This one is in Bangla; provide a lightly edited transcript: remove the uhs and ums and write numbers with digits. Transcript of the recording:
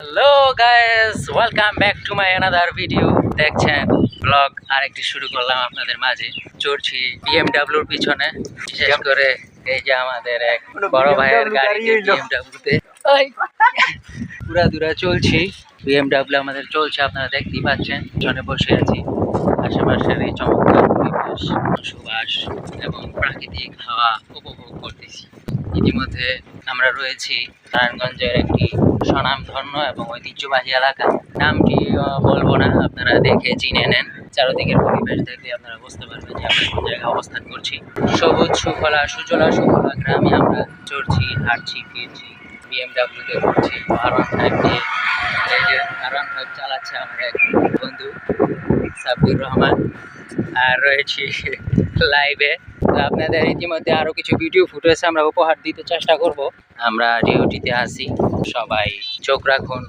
Hello guys, welcome back to my another video. দেখছেন ব্লগ আরেকটি শুরু করলাম আপনাদের মাঝে। চড়ছি বিএমডাব্লিউর পিছনে, বিশেষ করে এই যে আমাদের এক বড় ভাইয়ের গাড়িতে বিএমডাব্লিউতে পুরা দূরা চলছি। বিএমডাব্লিউ আমাদের চলছে, আপনারা দেখতেই পাচ্ছেন। পিছনে বসে আছি, আশেপাশের এই চমৎকার পরিবেশ, সুবাস এবং প্রাকৃতিক হাওয়া উপভোগ করতেছি। ইতিমধ্যে আমরা রয়েছি নারায়ণগঞ্জের একটি স্বনামধন্য এবং ঐতিহ্যবাহী এলাকা। নামটি বলবো না, আপনারা দেখে চিনে নেন। চারদিকের পরিবেশ দেখলে আপনারা বুঝতে পারবেন যে আমরা কোন জায়গায় অবস্থান করছি। সবুজ সুফলা সুজলা সুফলা গ্রামে আমরা চড়ছি, হাঁটছি, ফিরছি, বিএমডাব্লিউতে ঘুরছি। R15 দিয়ে এই যে R15 চালাচ্ছে আমার এক বন্ধু সাব্বির রহমান, আর রয়েছি লাইভে। আপনাদের ইতিমধ্যে আরও কিছু ভিডিও ফুটেজ আমরা উপহার দিতে চেষ্টা করব। আমরা ডিউটিতে আছি, সবাই চোখ রাখুন।